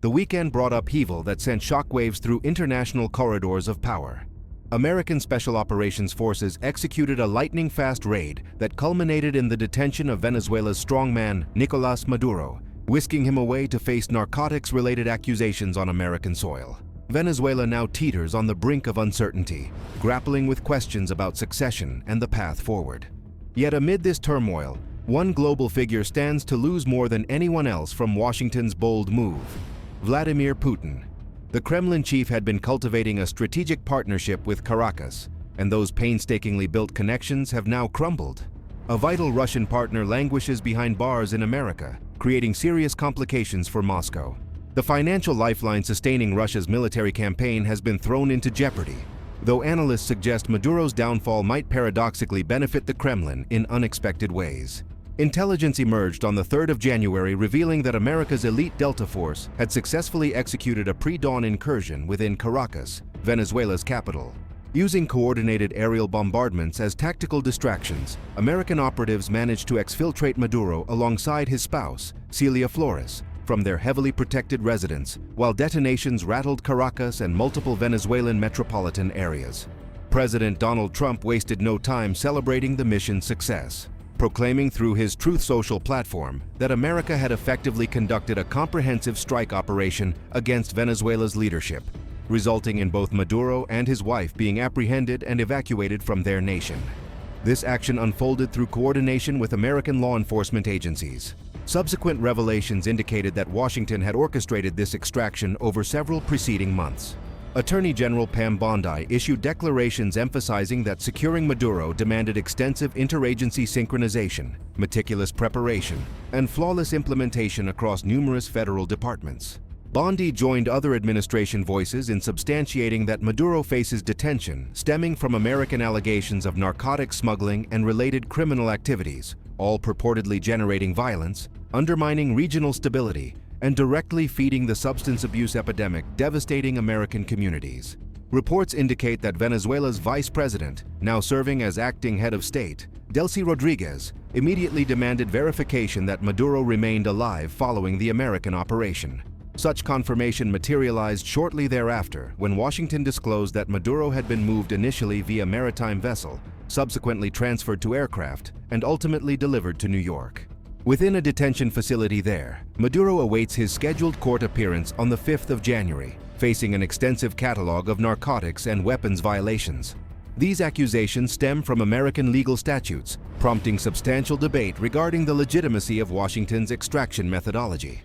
The weekend brought upheaval that sent shockwaves through international corridors of power. American Special Operations Forces executed a lightning-fast raid that culminated in the detention of Venezuela's strongman, Nicolás Maduro, whisking him away to face narcotics-related accusations on American soil. Venezuela now teeters on the brink of uncertainty, grappling with questions about succession and the path forward. Yet amid this turmoil, one global figure stands to lose more than anyone else from Washington's bold move: Vladimir Putin. The Kremlin chief had been cultivating a strategic partnership with Caracas, and those painstakingly built connections have now crumbled. A vital Russian partner languishes behind bars in America, creating serious complications for Moscow. The financial lifeline sustaining Russia's military campaign has been thrown into jeopardy, though analysts suggest Maduro's downfall might paradoxically benefit the Kremlin in unexpected ways. Intelligence emerged on the 3rd of January revealing that America's elite Delta Force had successfully executed a pre-dawn incursion within Caracas, Venezuela's capital. Using coordinated aerial bombardments as tactical distractions, American operatives managed to exfiltrate Maduro alongside his spouse, Celia Flores, from their heavily protected residence, while detonations rattled Caracas and multiple Venezuelan metropolitan areas. President Donald Trump wasted no time celebrating the mission's success, proclaiming through his Truth Social platform that America had effectively conducted a comprehensive strike operation against Venezuela's leadership, resulting in both Maduro and his wife being apprehended and evacuated from their nation. This action unfolded through coordination with American law enforcement agencies. Subsequent revelations indicated that Washington had orchestrated this extraction over several preceding months. Attorney General Pam Bondi issued declarations emphasizing that securing Maduro demanded extensive interagency synchronization, meticulous preparation, and flawless implementation across numerous federal departments. Bondi joined other administration voices in substantiating that Maduro faces detention stemming from American allegations of narcotics smuggling and related criminal activities, all purportedly generating violence, undermining regional stability, and directly feeding the substance abuse epidemic devastating American communities. Reports indicate that Venezuela's vice president, now serving as acting head of state, Delcy Rodriguez, immediately demanded verification that Maduro remained alive following the American operation. Such confirmation materialized shortly thereafter when Washington disclosed that Maduro had been moved initially via maritime vessel, subsequently transferred to aircraft, and ultimately delivered to New York. Within a detention facility there, Maduro awaits his scheduled court appearance on the 5th of January, facing an extensive catalog of narcotics and weapons violations. These accusations stem from American legal statutes, prompting substantial debate regarding the legitimacy of Washington's extraction methodology.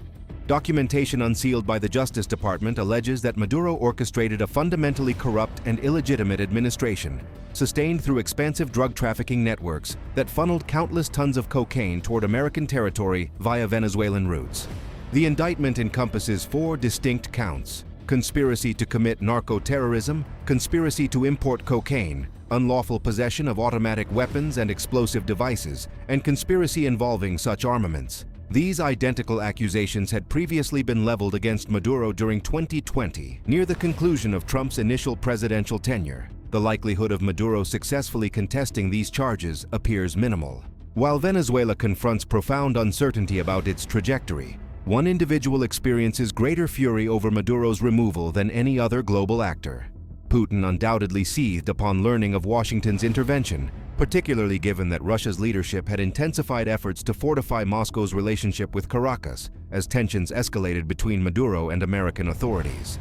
Documentation unsealed by the Justice Department alleges that Maduro orchestrated a fundamentally corrupt and illegitimate administration, sustained through expansive drug trafficking networks that funneled countless tons of cocaine toward American territory via Venezuelan routes. The indictment encompasses 4 distinct counts: conspiracy to commit narco-terrorism, conspiracy to import cocaine, unlawful possession of automatic weapons and explosive devices, and conspiracy involving such armaments. These identical accusations had previously been leveled against Maduro during 2020, near the conclusion of Trump's initial presidential tenure. The likelihood of Maduro successfully contesting these charges appears minimal. While Venezuela confronts profound uncertainty about its trajectory, one individual experiences greater fury over Maduro's removal than any other global actor. Putin undoubtedly seethed upon learning of Washington's intervention, particularly given that Russia's leadership had intensified efforts to fortify Moscow's relationship with Caracas as tensions escalated between Maduro and American authorities.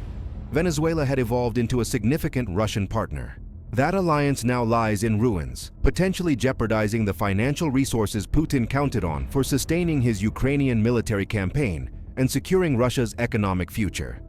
Venezuela had evolved into a significant Russian partner. That alliance now lies in ruins, potentially jeopardizing the financial resources Putin counted on for sustaining his Ukrainian military campaign and securing Russia's economic future.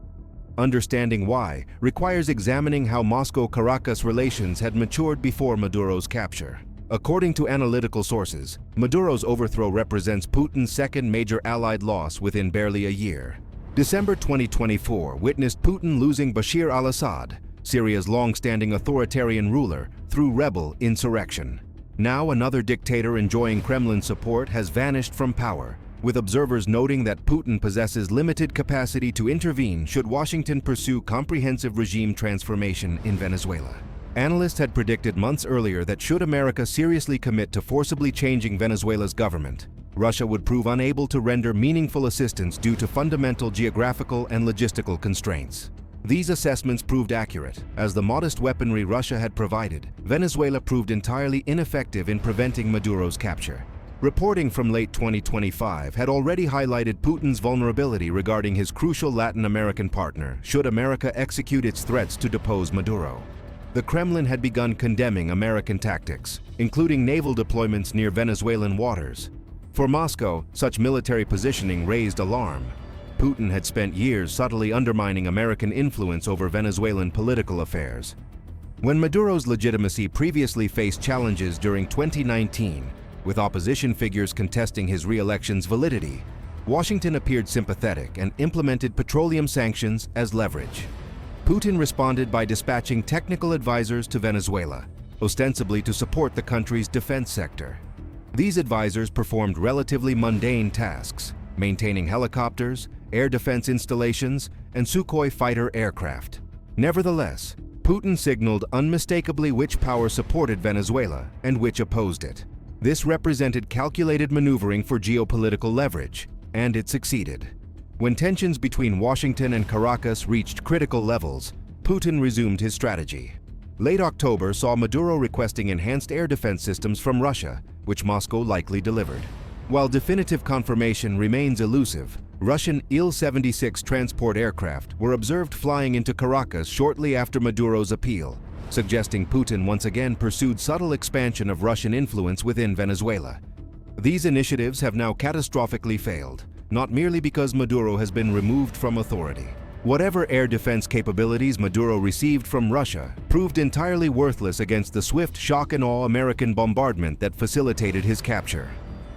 Understanding why requires examining how Moscow-Caracas relations had matured before Maduro's capture. According to analytical sources, Maduro's overthrow represents Putin's second major allied loss within barely a year. December 2024 witnessed Putin losing Bashar al-Assad, Syria's long-standing authoritarian ruler, through rebel insurrection. Now another dictator enjoying Kremlin support has vanished from power, with observers noting that Putin possesses limited capacity to intervene should Washington pursue comprehensive regime transformation in Venezuela. Analysts had predicted months earlier that should America seriously commit to forcibly changing Venezuela's government, Russia would prove unable to render meaningful assistance due to fundamental geographical and logistical constraints. These assessments proved accurate, as the modest weaponry Russia had provided. Venezuela proved entirely ineffective in preventing Maduro's capture. Reporting from late 2025 had already highlighted Putin's vulnerability regarding his crucial Latin American partner should America execute its threats to depose Maduro. The Kremlin had begun condemning American tactics, including naval deployments near Venezuelan waters. For Moscow, such military positioning raised alarm. Putin had spent years subtly undermining American influence over Venezuelan political affairs. When Maduro's legitimacy previously faced challenges during 2019, with opposition figures contesting his re-election's validity, Washington appeared sympathetic and implemented petroleum sanctions as leverage. Putin responded by dispatching technical advisors to Venezuela, ostensibly to support the country's defense sector. These advisors performed relatively mundane tasks, maintaining helicopters, air defense installations, and Sukhoi fighter aircraft. Nevertheless, Putin signaled unmistakably which power supported Venezuela and which opposed it. This represented calculated maneuvering for geopolitical leverage, and it succeeded. When tensions between Washington and Caracas reached critical levels, Putin resumed his strategy. Late October saw Maduro requesting enhanced air defense systems from Russia, which Moscow likely delivered. While definitive confirmation remains elusive, Russian Il-76 transport aircraft were observed flying into Caracas shortly after Maduro's appeal, suggesting Putin once again pursued subtle expansion of Russian influence within Venezuela. These initiatives have now catastrophically failed, not merely because Maduro has been removed from authority. Whatever air defense capabilities Maduro received from Russia proved entirely worthless against the swift shock-and-awe American bombardment that facilitated his capture.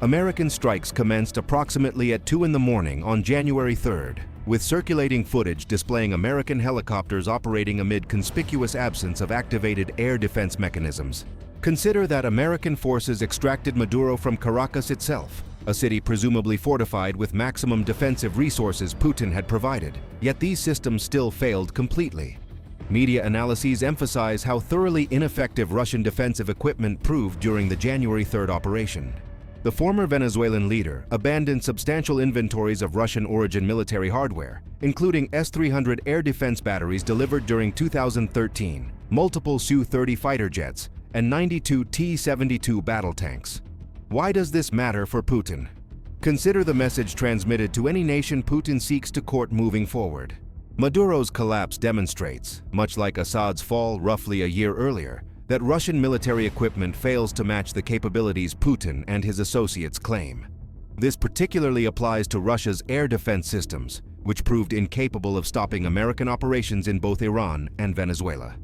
American strikes commenced approximately at 2 in the morning on January 3rd, with circulating footage displaying American helicopters operating amid conspicuous absence of activated air defense mechanisms. Consider that American forces extracted Maduro from Caracas itself, a city presumably fortified with maximum defensive resources Putin had provided, yet these systems still failed completely. Media analyses emphasize how thoroughly ineffective Russian defensive equipment proved during the January 3rd operation. The former Venezuelan leader abandoned substantial inventories of Russian-origin military hardware, including S-300 air defense batteries delivered during 2013, multiple Su-30 fighter jets, and 92 T-72 battle tanks. Why does this matter for Putin? Consider the message transmitted to any nation Putin seeks to court moving forward. Maduro's collapse demonstrates, much like Assad's fall roughly a year earlier, that Russian military equipment fails to match the capabilities Putin and his associates claim. This particularly applies to Russia's air defense systems, which proved incapable of stopping American operations in both Iran and Venezuela.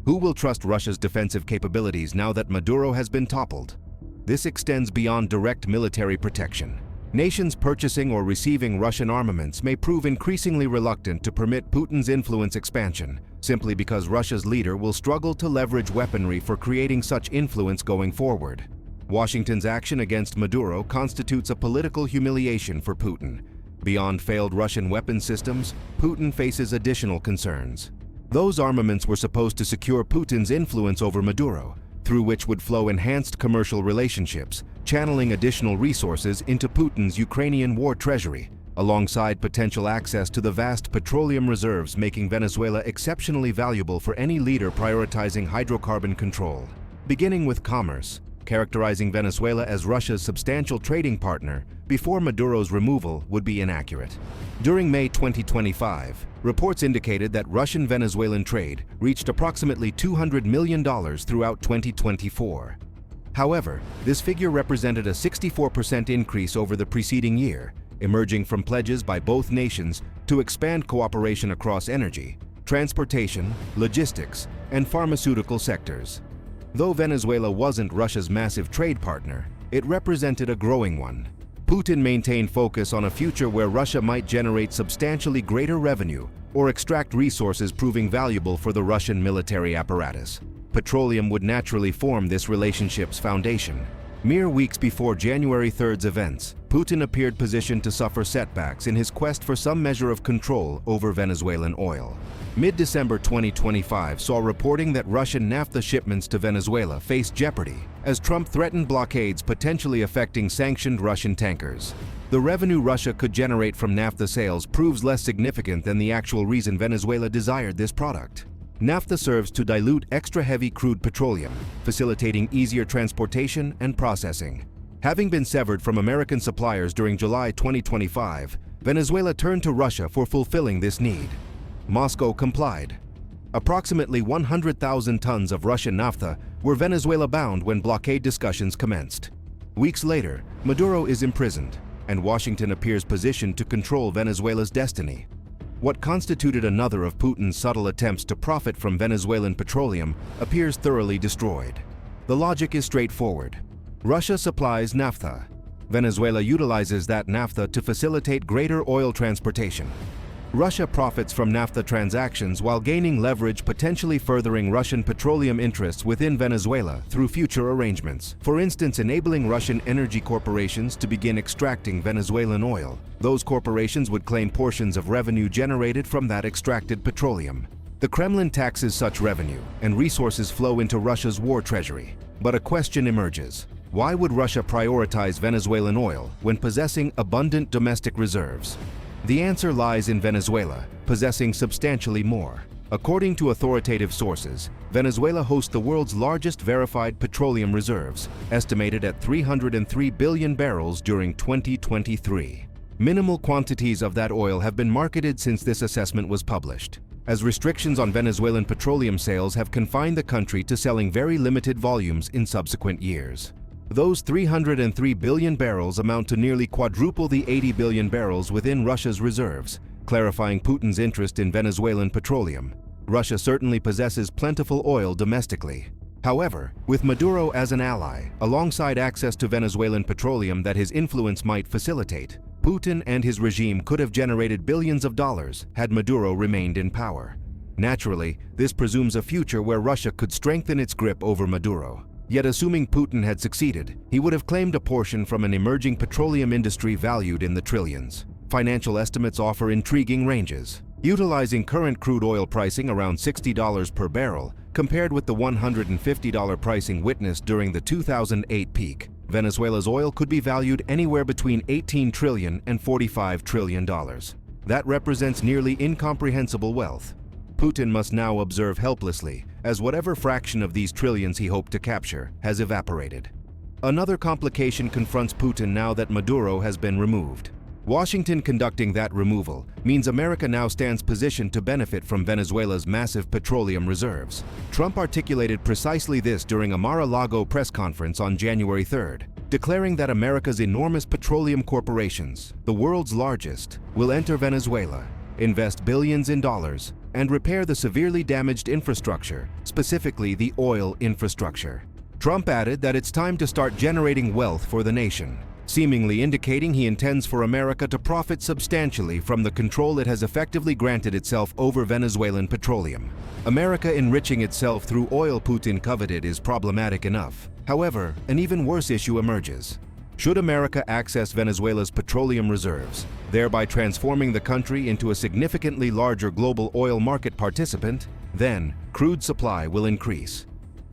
Who will trust Russia's defensive capabilities now that Maduro has been toppled? This extends beyond direct military protection. Nations purchasing or receiving Russian armaments may prove increasingly reluctant to permit Putin's influence expansion, simply because Russia's leader will struggle to leverage weaponry for creating such influence going forward. Washington's action against Maduro constitutes a political humiliation for Putin. Beyond failed Russian weapon systems, Putin faces additional concerns. Those armaments were supposed to secure Putin's influence over Maduro, through which would flow enhanced commercial relationships, channeling additional resources into Putin's Ukrainian war treasury, alongside potential access to the vast petroleum reserves making Venezuela exceptionally valuable for any leader prioritizing hydrocarbon control. Beginning with commerce, characterizing Venezuela as Russia's substantial trading partner before Maduro's removal would be inaccurate. During May 2025, reports indicated that Russian-Venezuelan trade reached approximately $200 million throughout 2024. However, this figure represented a 64% increase over the preceding year, emerging from pledges by both nations to expand cooperation across energy, transportation, logistics, and pharmaceutical sectors. Though Venezuela wasn't Russia's massive trade partner, it represented a growing one. Putin maintained focus on a future where Russia might generate substantially greater revenue or extract resources proving valuable for the Russian military apparatus. Petroleum would naturally form this relationship's foundation. Mere weeks before January 3rd's events, Putin appeared positioned to suffer setbacks in his quest for some measure of control over Venezuelan oil. Mid-December 2025 saw reporting that Russian naphtha shipments to Venezuela faced jeopardy as Trump threatened blockades potentially affecting sanctioned Russian tankers. The revenue Russia could generate from naphtha sales proves less significant than the actual reason Venezuela desired this product. Naphtha serves to dilute extra-heavy crude petroleum, facilitating easier transportation and processing. Having been severed from American suppliers during July 2025, Venezuela turned to Russia for fulfilling this need. Moscow complied. Approximately 100,000 tons of Russian naphtha were Venezuela-bound when blockade discussions commenced. Weeks later, Maduro is imprisoned, and Washington appears positioned to control Venezuela's destiny. What constituted another of Putin's subtle attempts to profit from Venezuelan petroleum appears thoroughly destroyed. The logic is straightforward. Russia supplies naphtha. Venezuela utilizes that naphtha to facilitate greater oil transportation. Russia profits from naphtha transactions while gaining leverage, potentially furthering Russian petroleum interests within Venezuela through future arrangements. For instance, enabling Russian energy corporations to begin extracting Venezuelan oil. Those corporations would claim portions of revenue generated from that extracted petroleum. The Kremlin taxes such revenue, and resources flow into Russia's war treasury. But a question emerges. Why would Russia prioritize Venezuelan oil when possessing abundant domestic reserves? The answer lies in Venezuela, possessing substantially more. According to authoritative sources, Venezuela hosts the world's largest verified petroleum reserves, estimated at 303 billion barrels during 2023. Minimal quantities of that oil have been marketed since this assessment was published, as restrictions on Venezuelan petroleum sales have confined the country to selling very limited volumes in subsequent years. Those 303 billion barrels amount to nearly quadruple the 80 billion barrels within Russia's reserves, clarifying Putin's interest in Venezuelan petroleum. Russia certainly possesses plentiful oil domestically. However, with Maduro as an ally, alongside access to Venezuelan petroleum that his influence might facilitate, Putin and his regime could have generated billions of dollars had Maduro remained in power. Naturally, this presumes a future where Russia could strengthen its grip over Maduro. Yet assuming Putin had succeeded, he would have claimed a portion from an emerging petroleum industry valued in the trillions. Financial estimates offer intriguing ranges. Utilizing current crude oil pricing around $60 per barrel, compared with the $150 pricing witnessed during the 2008 peak, Venezuela's oil could be valued anywhere between $18 trillion and $45 trillion. That represents nearly incomprehensible wealth. Putin must now observe helplessly, as whatever fraction of these trillions he hoped to capture has evaporated. Another complication confronts Putin now that Maduro has been removed. Washington conducting that removal means America now stands positioned to benefit from Venezuela's massive petroleum reserves. Trump articulated precisely this during a Mar-a-Lago press conference on January 3rd, declaring that America's enormous petroleum corporations, the world's largest, will enter Venezuela, invest billions in dollars, and repair the severely damaged infrastructure, specifically the oil infrastructure. Trump added that it's time to start generating wealth for the nation, seemingly indicating he intends for America to profit substantially from the control it has effectively granted itself over Venezuelan petroleum. America enriching itself through oil Putin coveted is problematic enough. However, an even worse issue emerges. Should America access Venezuela's petroleum reserves, thereby transforming the country into a significantly larger global oil market participant, then crude supply will increase.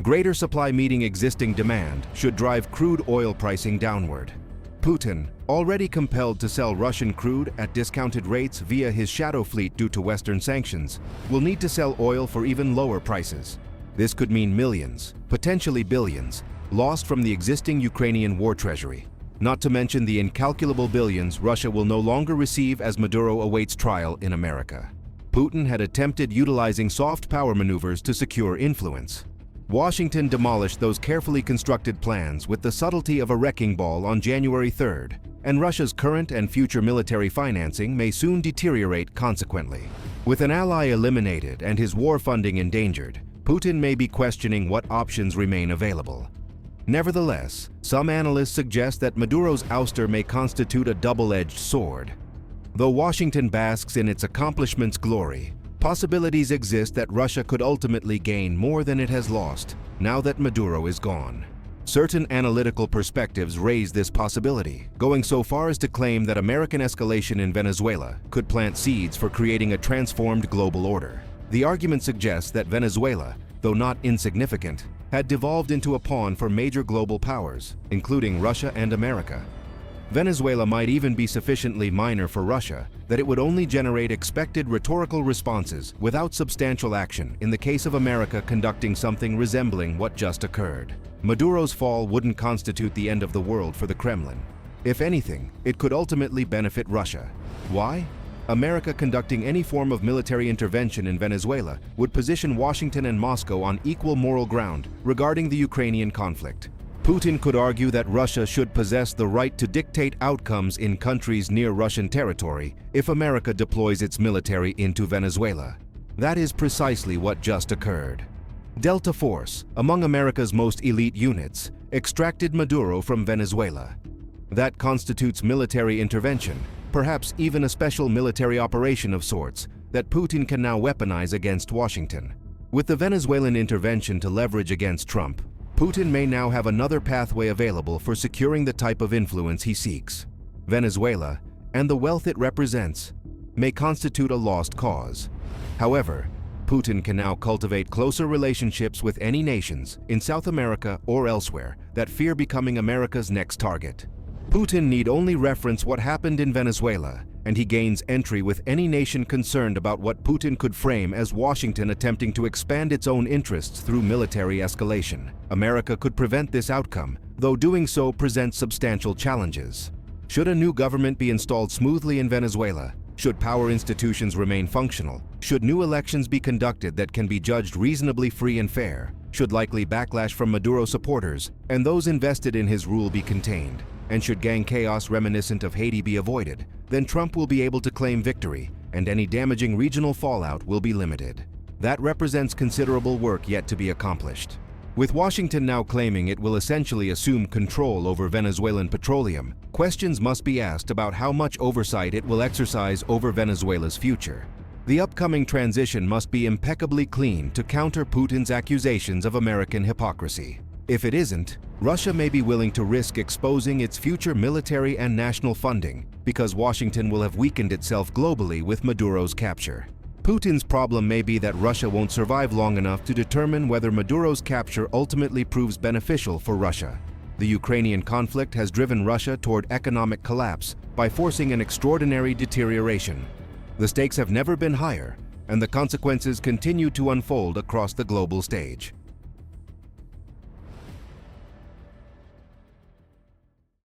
Greater supply meeting existing demand should drive crude oil pricing downward. Putin, already compelled to sell Russian crude at discounted rates via his shadow fleet due to Western sanctions, will need to sell oil for even lower prices. This could mean millions, potentially billions, lost from the existing Ukrainian war treasury. Not to mention the incalculable billions Russia will no longer receive as Maduro awaits trial in America. Putin had attempted utilizing soft power maneuvers to secure influence. Washington demolished those carefully constructed plans with the subtlety of a wrecking ball on January 3rd, and Russia's current and future military financing may soon deteriorate consequently. With an ally eliminated and his war funding endangered, Putin may be questioning what options remain available. Nevertheless, some analysts suggest that Maduro's ouster may constitute a double-edged sword. Though Washington basks in its accomplishments' glory, possibilities exist that Russia could ultimately gain more than it has lost now that Maduro is gone. Certain analytical perspectives raise this possibility, going so far as to claim that American escalation in Venezuela could plant seeds for creating a transformed global order. The argument suggests that Venezuela, though not insignificant, had devolved into a pawn for major global powers, including Russia and America. Venezuela might even be sufficiently minor for Russia that it would only generate expected rhetorical responses without substantial action in the case of America conducting something resembling what just occurred. Maduro's fall wouldn't constitute the end of the world for the Kremlin. If anything, it could ultimately benefit Russia. Why? America conducting any form of military intervention in Venezuela would position Washington and Moscow on equal moral ground regarding the Ukrainian conflict. Putin could argue that Russia should possess the right to dictate outcomes in countries near Russian territory if America deploys its military into Venezuela. That is precisely what just occurred. Delta Force, among America's most elite units, extracted Maduro from Venezuela. That constitutes military intervention, perhaps even a special military operation of sorts, that Putin can now weaponize against Washington. With the Venezuelan intervention to leverage against Trump, Putin may now have another pathway available for securing the type of influence he seeks. Venezuela, and the wealth it represents, may constitute a lost cause. However, Putin can now cultivate closer relationships with any nations in South America or elsewhere that fear becoming America's next target. Putin need only reference what happened in Venezuela, and he gains entry with any nation concerned about what Putin could frame as Washington attempting to expand its own interests through military escalation. America could prevent this outcome, though doing so presents substantial challenges. Should a new government be installed smoothly in Venezuela? Should power institutions remain functional? Should new elections be conducted that can be judged reasonably free and fair? Should likely backlash from Maduro supporters and those invested in his rule be contained? And should gang chaos reminiscent of Haiti be avoided, then Trump will be able to claim victory, and any damaging regional fallout will be limited. That represents considerable work yet to be accomplished. With Washington now claiming it will essentially assume control over Venezuelan petroleum, questions must be asked about how much oversight it will exercise over Venezuela's future. The upcoming transition must be impeccably clean to counter Putin's accusations of American hypocrisy. If it isn't, Russia may be willing to risk exposing its future military and national funding because Washington will have weakened itself globally with Maduro's capture. Putin's problem may be that Russia won't survive long enough to determine whether Maduro's capture ultimately proves beneficial for Russia. The Ukrainian conflict has driven Russia toward economic collapse by forcing an extraordinary deterioration. The stakes have never been higher, and the consequences continue to unfold across the global stage.